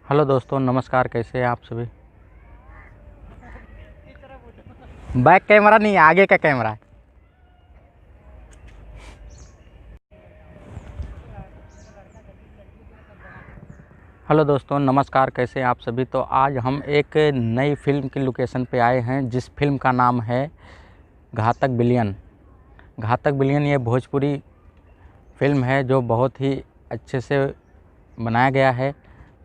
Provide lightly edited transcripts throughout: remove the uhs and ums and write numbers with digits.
Hello दोस्तों, नमस्कार। कैसे हैं आप सभी। बैक कैमरा नहीं है, आगे का कैमरा है। हेलो दोस्तों, नमस्कार। कैसे हैं आप सभी। तो आज हम एक नई फिल्म की लोकेशन पे आए हैं, जिस फिल्म का नाम है घातक विलेन। घातक विलेन ये भोजपुरी फिल्म है जो बहुत ही अच्छे से बनाया गया है।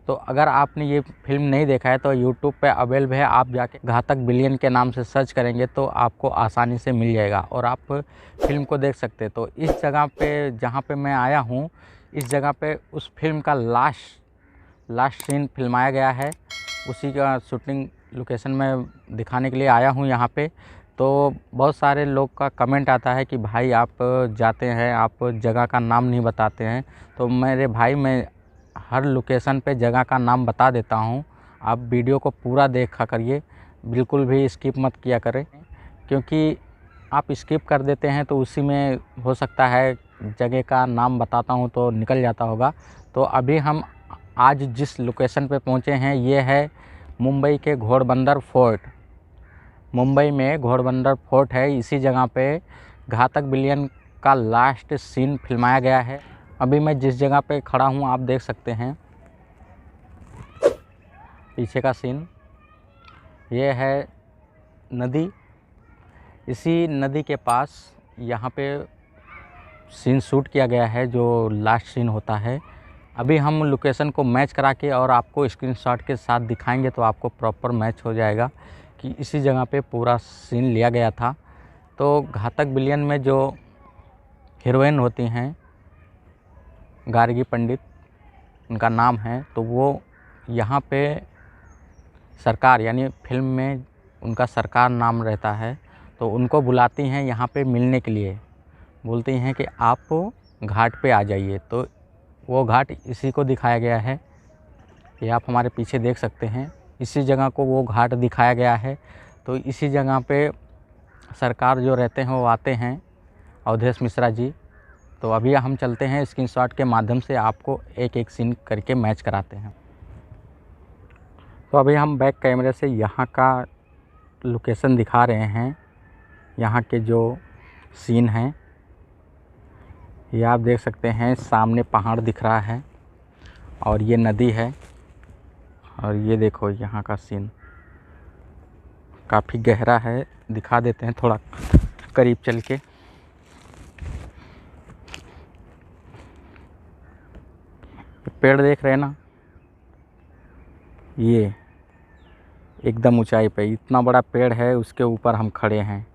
तो अगर आपने ये फिल्म नहीं देखा है तो यूट्यूब पे अवेलेबल है, आप जाके घातक विलेन के नाम से सर्च करेंगे तो आपको आसानी से मिल जाएगा और आप फिल्म को देख सकते हैं। तो इस जगह पे जहाँ पे मैं आया हूँ, इस जगह पे उस फिल्म का लास्ट सीन फिल्माया गया है। उसी का शूटिंग लोकेशन में दिखाने के लिए आया हूँ यहाँ पे। तो बहुत सारे लोग का कमेंट आता है कि भाई आप जाते हैं, आप जगह का नाम नहीं बताते हैं। तो मेरे भाई, मैं हर लोकेशन पे जगह का नाम बता देता हूँ। आप वीडियो को पूरा देखा करिए, बिल्कुल भी स्किप मत किया करें, क्योंकि आप स्किप कर देते हैं तो उसी में हो सकता है जगह का नाम बताता हूँ तो निकल जाता होगा। तो अभी हम आज जिस लोकेशन पे पहुँचे हैं ये है मुंबई के घोड़बंदर फोर्ट। मुंबई में घोड़बंदर फोर्ट है, इसी जगह पे घातक विलेन का लास्ट सीन फिल्माया गया है। अभी मैं जिस जगह पे खड़ा हूँ आप देख सकते हैं पीछे का सीन। ये है नदी, इसी नदी के पास यहाँ पे सीन शूट किया गया है जो लास्ट सीन होता है। अभी हम लोकेशन को मैच करा के और आपको स्क्रीनशॉट के साथ दिखाएंगे तो आपको प्रॉपर मैच हो जाएगा कि इसी जगह पे पूरा सीन लिया गया था। तो घातक विलेन में जो हीरोइन होती हैं गार्गी पंडित, उनका नाम है, तो वो यहाँ पे सरकार यानी फिल्म में उनका सरकार नाम रहता है। तो उनको बुलाती हैं यहाँ पे मिलने के लिए, बोलती हैं कि आप घाट पे आ जाइए। तो वो घाट इसी को दिखाया गया है, ये आप हमारे पीछे देख सकते हैं। इसी जगह को वो घाट दिखाया गया है। तो इसी जगह पे सरकार जो रहते हैं वो आते हैं, अवधेश मिश्रा जी। तो अभी हम चलते हैं, स्क्रीनशॉट के माध्यम से आपको एक एक सीन करके मैच कराते हैं। तो अभी हम बैक कैमरे से यहाँ का लोकेशन दिखा रहे हैं। यहाँ के जो सीन हैं ये आप देख सकते हैं, सामने पहाड़ दिख रहा है और ये नदी है। और ये देखो यहाँ का सीन काफ़ी गहरा है, दिखा देते हैं थोड़ा करीब चल के। पेड़ देख रहे हैं ना, ये एकदम ऊंचाई पे इतना बड़ा पेड़ है, उसके ऊपर हम खड़े हैं।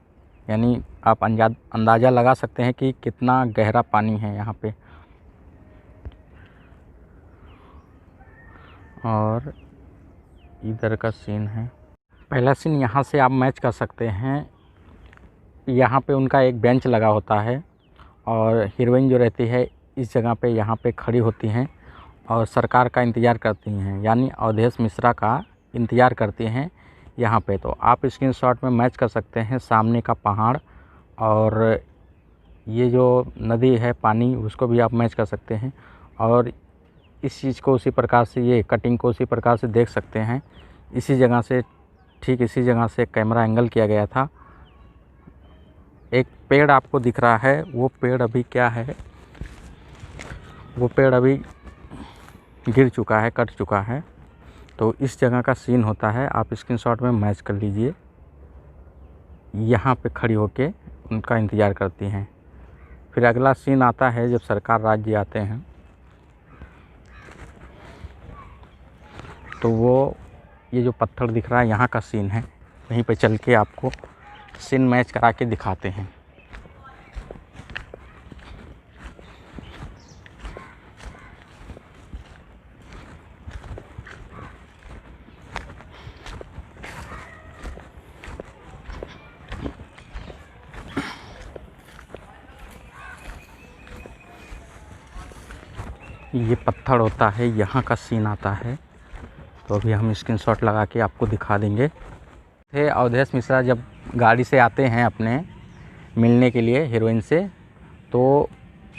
यानी आप अंदाज़ा लगा सकते हैं कि कितना गहरा पानी है यहाँ पे। और इधर का सीन है, पहला सीन यहाँ से आप मैच कर सकते हैं। यहाँ पे उनका एक बेंच लगा होता है और हीरोइन जो रहती है इस जगह पे यहाँ पे खड़ी होती हैं और सरकार का इंतज़ार करती हैं, यानी अवधेश मिश्रा का इंतज़ार करती हैं यहाँ पे। तो आप स्क्रीनशॉट में मैच कर सकते हैं सामने का पहाड़ और ये जो नदी है पानी, उसको भी आप मैच कर सकते हैं। और इस चीज़ को उसी प्रकार से, ये कटिंग को उसी प्रकार से देख सकते हैं। इसी जगह से, ठीक इसी जगह से कैमरा एंगल किया गया था। एक पेड़ आपको दिख रहा है, वो पेड़ अभी क्या है, वो पेड़ अभी गिर चुका है, कट चुका है। तो इस जगह का सीन होता है, आप स्क्रीनशॉट में मैच कर लीजिए। यहाँ पे खड़ी होके उनका इंतज़ार करती हैं। फिर अगला सीन आता है जब सरकार राज्य आते हैं, तो वो ये जो पत्थर दिख रहा है यहाँ का सीन है। वहीं पे चल के आपको सीन मैच करा के दिखाते हैं। ये पत्थर होता है, यहाँ का सीन आता है। तो अभी हम स्क्रीनशॉट लगा के आपको दिखा देंगे। अवधेश मिश्रा जब गाड़ी से आते हैं अपने मिलने के लिए हीरोइन से, तो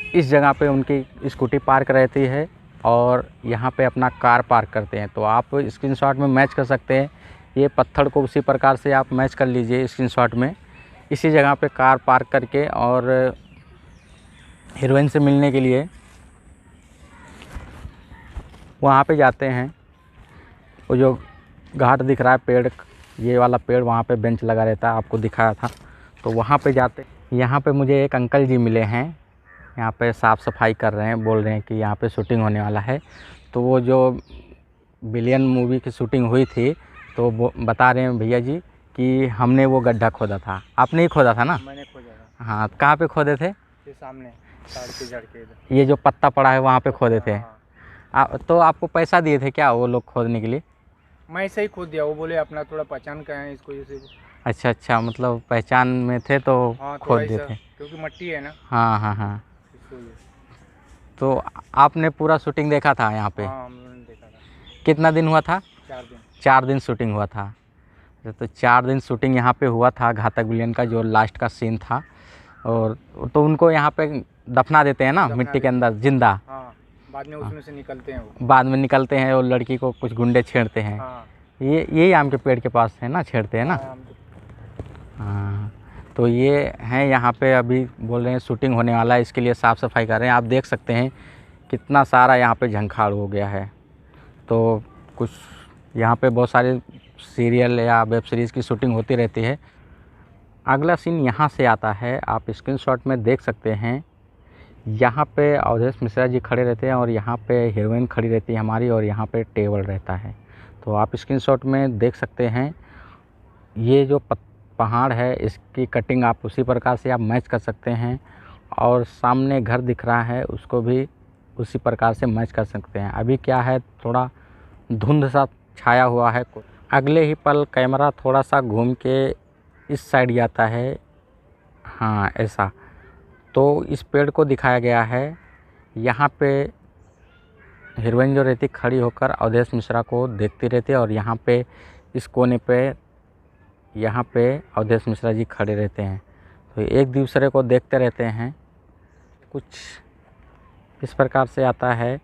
इस जगह पे उनकी स्कूटी पार्क रहती है और यहाँ पे अपना कार पार्क करते हैं। तो आप स्क्रीनशॉट में मैच कर सकते हैं, ये पत्थर को उसी प्रकार से आप मैच कर लीजिए स्क्रीनशॉट में। इसी जगह पे कार पार्क करके और हीरोइन से मिलने के लिए वहाँ पे जाते हैं। वो जो घाट दिख रहा है पेड़, ये वाला पेड़, वहाँ पे बेंच लगा रहता है, आपको दिखाया था, तो वहाँ पे जाते। यहाँ पे मुझे एक अंकल जी मिले हैं, यहाँ पे साफ़ सफाई कर रहे हैं, बोल रहे हैं कि यहाँ पे शूटिंग होने वाला है। तो वो जो बिलियन मूवी की शूटिंग हुई थी, तो वो बता रहे हैं भैया जी कि हमने वो गड्ढा खोदा था। आपने ही खोदा था ना? मैंने खोदा था। हाँ, कहाँ पे खोदे थे? ये सामने ताड़ के जड़ के इधर। ये जो पत्ता पड़ा है वहाँ पे खोदे थे। हाँ। तो आपको पैसा दिए थे क्या वो लोग खोदने के लिए? मैं ऐसे ही खोद दिया, वो बोले अपना थोड़ा पहचान का है इसको जैसे। अच्छा, मतलब पहचान में थे तो हाँ, खोद दिए थे। क्योंकि मट्टी है ना। हाँ। इसको ये। तो आपने पूरा शूटिंग देखा था यहाँ पे? हाँ, हम लोगों ने देखा था। कितना दिन हुआ था? 4 दिन। 4 दिन शूटिंग हुआ था। तो 4 दिन शूटिंग यहाँ पे हुआ था घातक विलेन का, जो लास्ट का सीन था। और तो उनको यहाँ पे दफना देते हैं ना, मिट्टी के अंदर जिंदा। हाँ, बाद में उसमें से निकलते हैं वो। बाद में निकलते हैं और लड़की को कुछ गुंडे छेड़ते हैं। हाँ। यही आम के पेड़ के पास है ना, छेड़ते हैं ना। हाँ, तो ये हैं यहाँ पे, अभी बोल रहे हैं शूटिंग होने वाला है, इसके लिए साफ़ सफाई कर रहे हैं। आप देख सकते हैं कितना सारा यहाँ पे झंखाड़ हो गया है। तो कुछ यहाँ पे बहुत सारे सीरियल या वेब सीरीज़ की शूटिंग होती रहती है। अगला सीन यहाँ से आता है, आप स्क्रीनशॉट में देख सकते हैं। यहाँ पे अवधेश मिश्रा जी खड़े रहते हैं और यहाँ पे हीरोइन खड़ी रहती है हमारी, और यहाँ पे टेबल रहता है। तो आप स्क्रीनशॉट में देख सकते हैं, ये जो पहाड़ है इसकी कटिंग आप उसी प्रकार से आप मैच कर सकते हैं, और सामने घर दिख रहा है उसको भी उसी प्रकार से मैच कर सकते हैं। अभी क्या है, थोड़ा धुंध सा छाया हुआ है। अगले ही पल कैमरा थोड़ा सा घूम के इस साइड जाता है। हाँ, ऐसा। तो इस पेड़ को दिखाया गया है। यहाँ पे हीरोइन जो रहती खड़ी होकर अवधेश मिश्रा को देखती रहती है, और यहाँ पे इस कोने पे यहाँ पे अवधेश मिश्रा जी खड़े रहते हैं। तो एक दूसरे को देखते रहते हैं। कुछ इस प्रकार से आता है।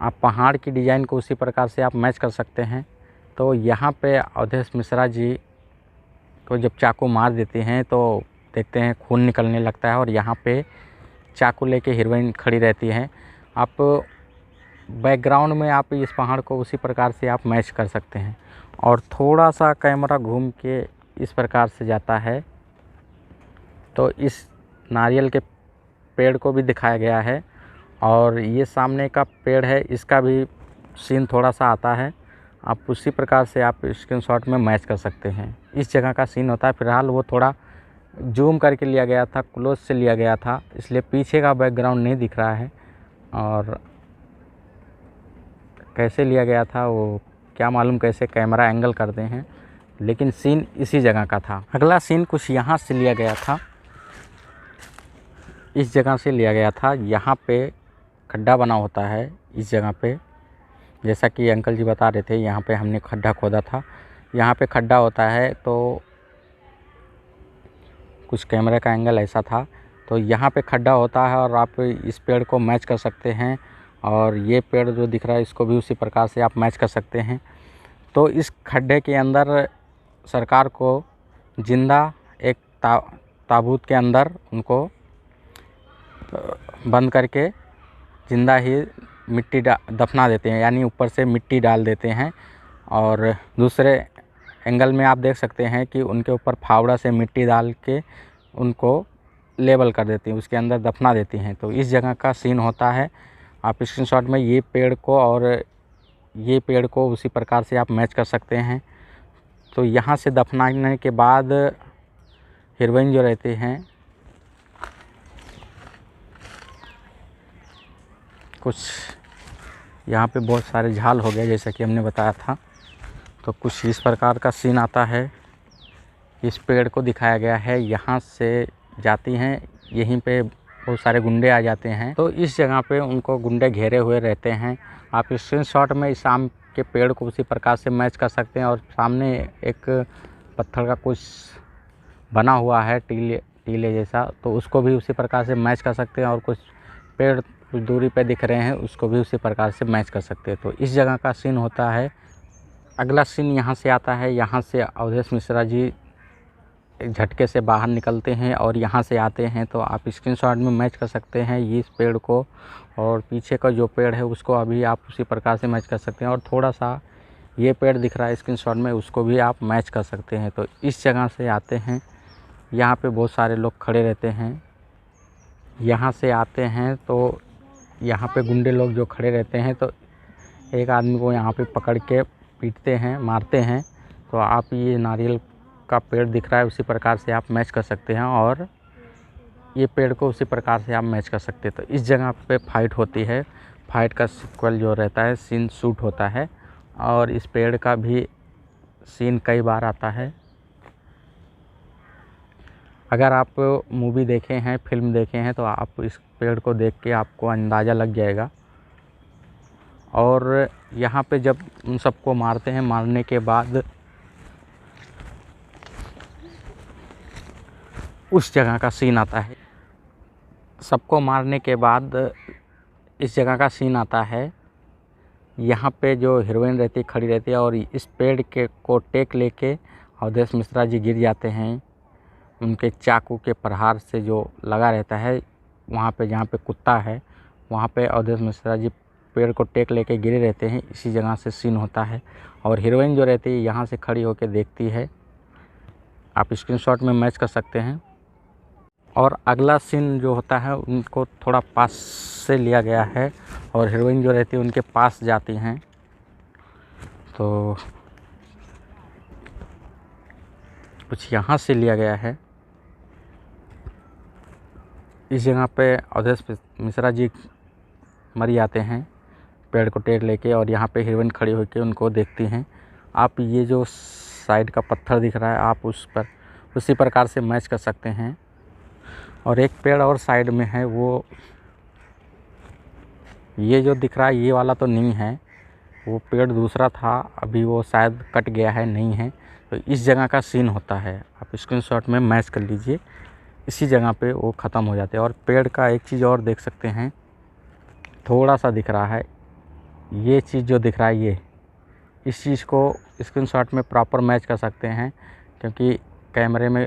आप पहाड़ की डिज़ाइन को उसी प्रकार से आप मैच कर सकते हैं। तो यहाँ पे अवधेश मिश्रा जी को जब चाकू मार देते हैं तो देखते हैं खून निकलने लगता है, और यहाँ पे चाकू लेके हीरोइन खड़ी रहती है। आप बैकग्राउंड में आप इस पहाड़ को उसी प्रकार से आप मैच कर सकते हैं, और थोड़ा सा कैमरा घूम के इस प्रकार से जाता है। तो इस नारियल के पेड़ को भी दिखाया गया है, और ये सामने का पेड़ है, इसका भी सीन थोड़ा सा आता है। आप उसी प्रकार से आप स्क्रीनशॉट में मैच कर सकते हैं। इस जगह का सीन होता है। फिलहाल वो थोड़ा जूम करके लिया गया था, क्लोज से लिया गया था, इसलिए पीछे का बैकग्राउंड नहीं दिख रहा है। और कैसे लिया गया था वो क्या मालूम, कैसे कैमरा एंगल करते हैं, लेकिन सीन इसी जगह का था। अगला सीन कुछ यहाँ से लिया गया था, इस जगह से लिया गया था। यहाँ पे खड्डा बना होता है इस जगह पे, जैसा कि अंकल जी बता रहे थे, यहाँ पे हमने खड्डा खोदा था। यहाँ पे खड्डा होता है, तो कुछ कैमरे का एंगल ऐसा था। तो यहाँ पे खड्डा होता है, और आप इस पेड़ को मैच कर सकते हैं, और ये पेड़ जो दिख रहा है इसको भी उसी प्रकार से आप मैच कर सकते हैं। तो इस खड्डे के अंदर सरकार को जिंदा एक ताबूत के अंदर उनको बंद करके जिंदा ही मिट्टी दफना देते हैं, यानी ऊपर से मिट्टी डाल देते हैं। और दूसरे एंगल में आप देख सकते हैं कि उनके ऊपर फावड़ा से मिट्टी डाल के उनको लेबल कर देती हैं, उसके अंदर दफना देती हैं। तो इस जगह का सीन होता है। आप स्क्रीनशॉट में ये पेड़ को और ये पेड़ को उसी प्रकार से आप मैच कर सकते हैं। तो यहाँ से दफनाने के बाद हीरोइन जो रहते हैं, कुछ यहाँ पे बहुत सारे झाल हो गए जैसा कि हमने बताया था। तो कुछ इस प्रकार का सीन आता है। इस पेड़ को दिखाया गया है, यहाँ से जाती हैं, यहीं पे बहुत सारे गुंडे आ जाते हैं। तो इस जगह पे उनको गुंडे घेरे हुए रहते हैं। आप स्क्रीनशॉट में इस आम के पेड़ को उसी प्रकार से मैच कर सकते हैं। और सामने एक पत्थर का कुछ बना हुआ है टीले जैसा, तो उसको भी उसी प्रकार से मैच कर सकते हैं। और कुछ पेड़ कुछ दूरी पे दिख रहे हैं उसको भी उसी प्रकार से मैच कर सकते हैं। तो इस जगह का सीन होता है। अगला सीन यहाँ से आता है। यहाँ से अवधेश मिश्रा जी एक झटके से बाहर निकलते हैं और यहाँ से आते हैं। तो आप स्क्रीनशॉट में मैच कर सकते हैं ये इस पेड़ को, और पीछे का जो पेड़ है उसको अभी आप उसी प्रकार से मैच कर सकते हैं। और थोड़ा सा ये पेड़ दिख रहा है स्क्रीनशॉट में, उसको भी आप मैच कर सकते हैं। तो इस जगह से आते हैं। यहाँ पे बहुत सारे लोग खड़े रहते हैं। यहाँ से आते हैं तो यहाँ पे गुंडे लोग जो खड़े रहते हैं, तो एक आदमी को यहाँ पे पकड़ के पीटते हैं, मारते हैं। तो आप ये नारियल का पेड़ दिख रहा है उसी प्रकार से आप मैच कर सकते हैं, और ये पेड़ को उसी प्रकार से आप मैच कर सकते हैं। तो इस जगह पे फाइट होती है। फाइट का सीक्वल जो रहता है, सीन शूट होता है, और इस पेड़ का भी सीन कई बार आता है। अगर आप मूवी देखे हैं, फिल्म देखे हैं, तो आप इस पेड़ को देख के आपको अंदाज़ा लग जाएगा। और यहाँ पे जब उन सबको मारते हैं, मारने के बाद उस जगह का सीन आता है। सबको मारने के बाद इस जगह का सीन आता है। यहाँ पे जो हीरोइन रहती है खड़ी रहती है, और इस पेड़ के को टेक लेके अवधेश मिश्रा जी गिर जाते हैं। उनके चाकू के प्रहार से जो लगा रहता है वहाँ पे, जहाँ पे कुत्ता है वहाँ पे अवधेश मिश्रा जी पेड़ को टेक लेके गिरे रहते हैं। इसी जगह से सीन होता है। और हीरोइन जो रहती है यहाँ से खड़ी होकर देखती है। आप स्क्रीनशॉट में मैच कर सकते हैं। और अगला सीन जो होता है उनको थोड़ा पास से लिया गया है, और हीरोइन जो रहती है उनके पास जाती हैं। तो कुछ यहाँ से लिया गया है। इस जगह पे अवधेश मिश्रा जी मर जाते हैं पेड़ को टेक लेके, और यहाँ पे हीरोइन खड़ी होकर उनको देखती हैं। आप ये जो साइड का पत्थर दिख रहा है आप उस पर उसी प्रकार से मैच कर सकते हैं। और एक पेड़ और साइड में है, वो ये जो दिख रहा है ये वाला तो नहीं है, वो पेड़ दूसरा था, अभी वो शायद कट गया है, नहीं है। तो इस जगह का सीन होता है। आप स्क्रीनशॉट में मैच कर लीजिए। इसी जगह पे वो ख़त्म हो जाते हैं। और पेड़ का एक चीज़ और देख सकते हैं, थोड़ा सा दिख रहा है, ये चीज़ जो दिख रहा है ये, इस चीज़ को स्क्रीनशॉट में प्रॉपर मैच कर सकते हैं, क्योंकि कैमरे में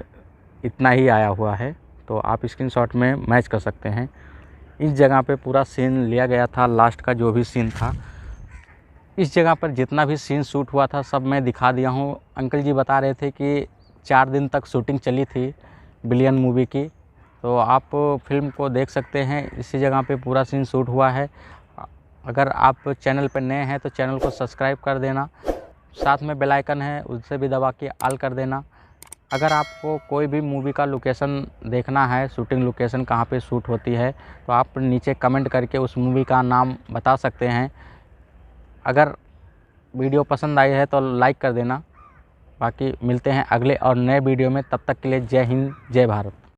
इतना ही आया हुआ है। तो आप स्क्रीनशॉट में मैच कर सकते हैं। इस जगह पे पूरा सीन लिया गया था। लास्ट का जो भी सीन था, इस जगह पर जितना भी सीन शूट हुआ था सब मैं दिखा दिया हूँ। अंकल जी बता रहे थे कि 4 दिन तक शूटिंग चली थी बिलियन मूवी की। तो आप फिल्म को देख सकते हैं। इसी जगह पे पूरा सीन शूट हुआ है। अगर आप चैनल पर नए हैं तो चैनल को सब्सक्राइब कर देना, साथ में बेल आइकन है उससे भी दबा के ऑल कर देना। अगर आपको कोई भी मूवी का लोकेशन देखना है, शूटिंग लोकेशन कहाँ पे शूट होती है, तो आप नीचे कमेंट करके उस मूवी का नाम बता सकते हैं। अगर वीडियो पसंद आई है तो लाइक कर देना। बाकी मिलते हैं अगले और नए वीडियो में, तब तक के लिए जय हिंद, जय भारत।